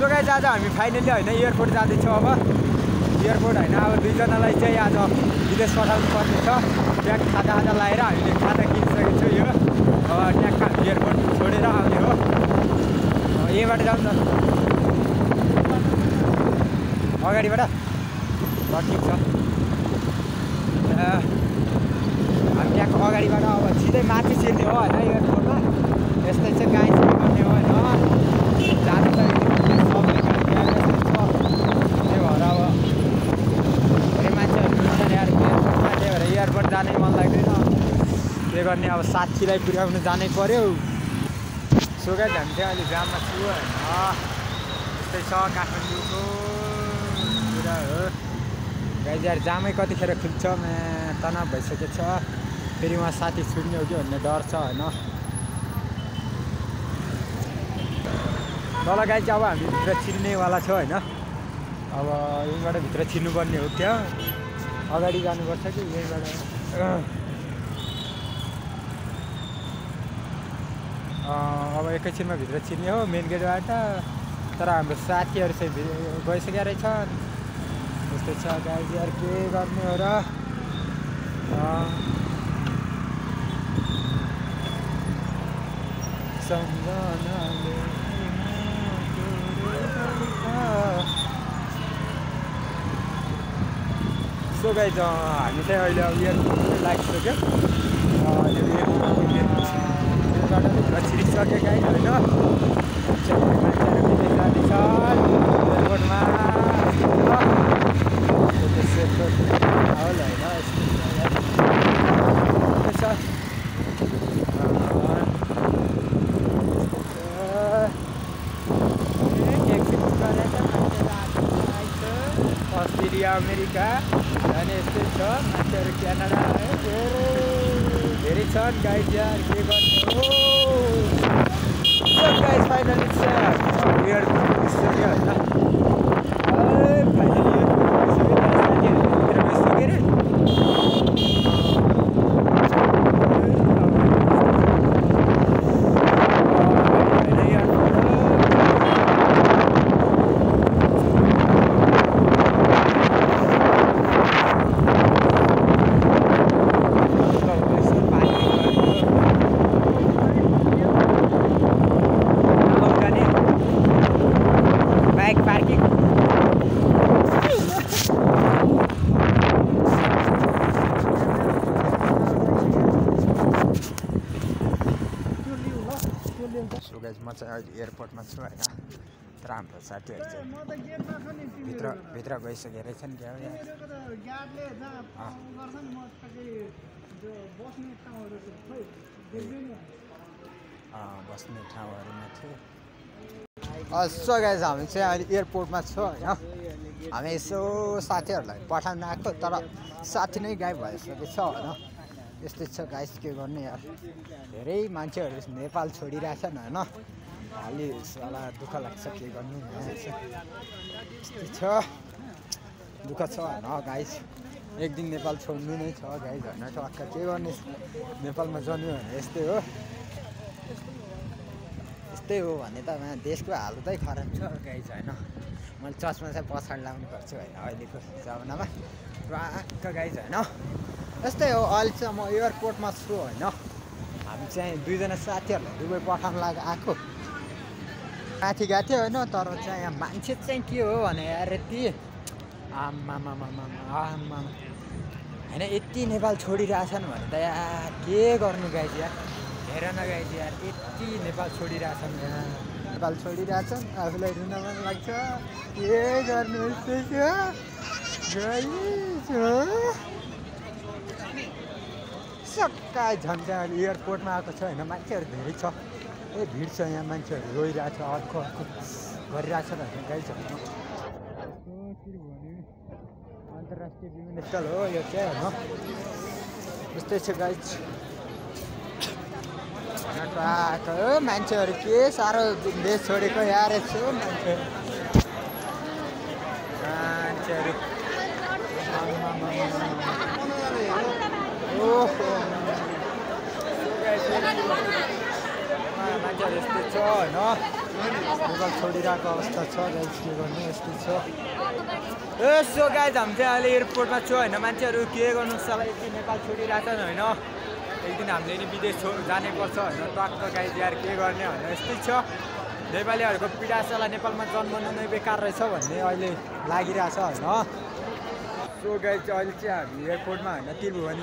So guys आज हामी finally होइन एयरपोर्ट जाँदैछौँ। अब एयरपोर्ट होइन अब दुईजनालाई चाहिँ आज विदेश पठाउनु पर्ने छ। ट्याग खाजा लगाएर हामीले खाता किनिसकेको छु। यो ट्याग एयरपोर्ट छोडेर आउने हो। यहीँबाट जाउँ न अगाडिबाट। ठिक छ हामी ट्याग अगाडिबाट अब सिधै माथि छिर्ने हो होइन एयरपोर्टमा। यस्तै चाहिँ गाइस गर्ने हो होइन जानु त सबले त्यही भएर अब धेरै मान्छेहरू हुन्छन् यार एयरपोर्टमा। त्यही भएर एयरपोर्ट जानै मन लाग्दैन। के गर्ने अब साथीलाई पुर्याउनु जानै पर्यो। सो गाइस हामी चाहिँ अहिले जाममा छु होइन। यस्तै छ काठमाडौँको कुरा हो गाइस। यार जामै कतिखेर खुल्छ तनाव भइसकेको छ। फेरि उहाँ साथी छुट्ने हो कि भन्ने डर छ होइन। तल गाइस अब हामी भित्र छिर्नेवाला छ होइन। अब यहीँबाट भित्र छिर्नुपर्ने हो। त्यहाँ अगाडि जानुपर्छ कि यहीँबाट अब एकैछिनमा भित्र छिर्ने हो मेन गेटबाट। तर हाम्रो साथीहरू चाहिँ गइसकेको रहेछ। यस्तै छ गाइस यार के गर्ने हो र। सो गाइस हामी चाहिँ अहिले अब एयरपोर्ट लागिसक्यो। यो एयरपोर्टबाट भित्र छिरिसक्यो गाइस होइन। मान्छेहरू विदेश जाँदैछ एयरपोर्टमा हाउल होइन। अस्ट्रेलिया अमेरिका अनि यस्तै छ मान्छेहरू। क्यानाडा है धेरै छन् गाइस यार के गर्ने हो। गाइस फाइनली एयरपोर्ट पुगिसक्यो होइन। फाइनली म चाहिँ अहिले एयरपोर्टमा छु होइन। तर हाम्रो साथीहरू चाहिँ भित्र गइसकेको रहेछन् क्या बस्ने ठाउँहरूमा थियो। सो गाइस हामी चाहिँ अहिले एयरपोर्टमा छु होइन। हामी यसो साथीहरूलाई पठाउन आएको तर साथी नै गायब भइसकेको छ होइन। यस्तै छ गाइस के गर्ने यार। धेरै मान्छेहरू नेपाल छोडिरहेछन् होइन। अलि साला दुःख लाग्छ के गर्नु। यस्तै छ दुःख छ होइन गाइस। एक दिन नेपाल छोड्नु नै छ गाइस होइन। टक्क के गर्ने नेपालमा जन्मियो भने यस्तै हो। यस्तै हो भने त देशको हालतै खराब छ गाइस होइन। मैले चस्मा चाहिँ पछाडि लाउनु पर्छ होइन अहिलेको जमानामा टक्क गाइस होइन। यस्तै हो अहिले चाहिँ म एयरपोर्टमा छु होइन। हामी चाहिँ दुईजना साथीहरूलाई दुबई पठाउन आएको माथि गएको थियो होइन। तर चाहिँ यहाँ मान्छे चाहिँ के हो भने यार यति आम्मा होइन यति नेपाल छोडिरहेछन् भने त यार के गर्नु गाइस यार। हेर न गाइस यार यति नेपाल छोडिरहेछन् यहाँ। नेपाल छोडिरहेछन् आफूलाई रुन मन लाग्छ के गर्नु। यस्तै छ सक्का झन् चाहिँ अहिले एयरपोर्टमा आएको छ होइन। मान्छेहरू धेरै छ भिड छ यहाँ। मान्छेहरू रोइरहेछ अर्को गरिरहेछ भने गाइस होइन। अन्तर्राष्ट्रिय विमानस्थल हो यो चाहिँ होइन। यस्तै छ गाइस। मान्छेहरू के साह्रो देश छोडेको यार यसो मान्छेहरू मान्छेहरू यस्तै छ होइन नेपाल छोडिरहेको अवस्था छ गाइज के गर्ने यस्तै छ यसो गाइज हामी चाहिँ अहिले एयरपोर्टमा छु होइन मान्छेहरू के गर्नु साला यति नेपाल छोडिरहेछन् होइन एक दिन हामीले नि विदेश जानै पर्छ होइन टक्क गाइज यार के गर्ने होइन यस्तै छ नेपालीहरूको पीडा साला नेपालमा जन्मनु नै बेकार रहेछ भन्ने अहिले लागिरहेछ होइन सो गाइज अहिले चाहिँ हामी एयरपोर्टमा होइन त्रिभुवन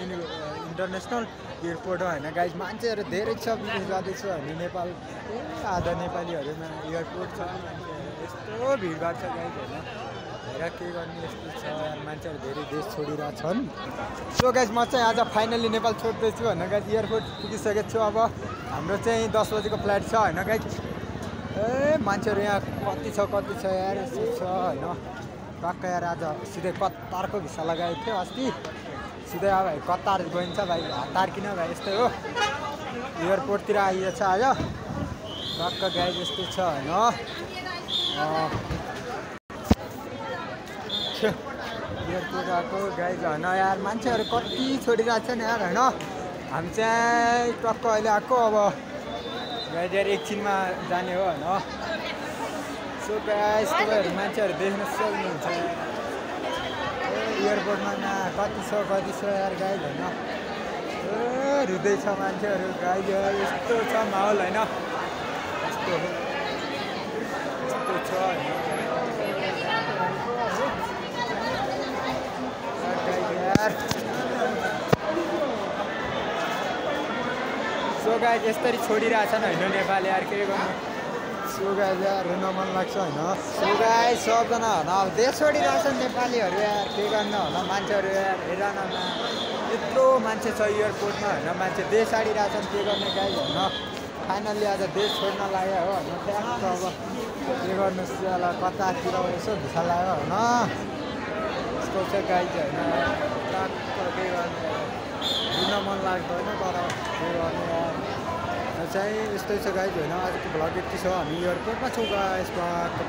इन्टरनेसनल एयरपोर्ट हो होइन गाइज मान्छेहरू धेरै छ विदेश जाँदैछ होइन नेपाल आधा नेपालीहरूमा एयरपोर्ट छ यस्तो भिडभाड छ गाइज होइन हेर के गर्ने यस्तो छ मान्छेहरू धेरै देश छोडिरहेछन् सो गाइज म चाहिँ आज फाइनली नेपाल छोड्दैछु होइन गाइज एयरपोर्ट पुगिसकेको छु अब हाम्रो चाहिँ 10 बजेको फ्लाइट छ होइन गाइज ए मान्छेहरू यहाँ कति छ यार यस्तो छ होइन टक्क यार आज सिधै कतारको भिसा लगाएको थियो अस्ति सिधै अब भाइ कतार गइन्छ भाइ हतार किन भाइ यस्तै हो एयरपोर्टतिर आइएछ आज टक्क गाइज यस्तै छ होइन एयरपोर्ट आएको गाइज होइन यार मान्छेहरू कति छोडिरहेको छ नि यार होइन हामी चाहिँ टक्क अहिले आएको अब गाइज यार एकछिनमा जाने हो होइन सो गाइज तपाईँहरू मान्छेहरू देख्न सक्नुहुन्छ एयरपोर्टमा कति छ यार गाइज होइन रुँदैछ मान्छेहरू गाइज यस्तो छ माहौल होइन यस्तो छ होइन सो गाइज यसरी छोडिरहेछन् होइन नेपाल यार के गर्नु सो गाइज यार रुन मन लाग्छ होइन सो गाइज सबजना होइन अब देश छोडिरहेछन् नेपालीहरू यार के गर्नु होला मान्छेहरू यार हेर न यत्रो मान्छे छ एयरपोर्टमा होइन मान्छे देश छाडिरहेछन् के गर्ने गाइज होइन फाइनल्ली आज देश छोड्न लाग्यो हो होइन ट्याक्क अब के गर्नु होला कतातिर यसो भिसा लाग्यो होइन यस्तो छ गाइज होइन ट्याक्क के गर्ने रुन मन लाग्दैन तर के गर्ने चाहिँ यस्तै छ गाइज होइन आजको भ्लग यति छ हामी एयरपोर्टमा छौँ गाइज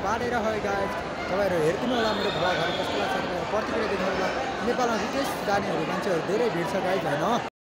पारेर है गाइज तपाईँहरू हेरिदिनु होला मेरो भ्लगहरू कस्तो लाग्छ तपाईँहरू प्रतिक्रिया दिनु होला नेपालमा विदेश जानेहरू मान्छेहरू धेरै भिड छ गाइज होइन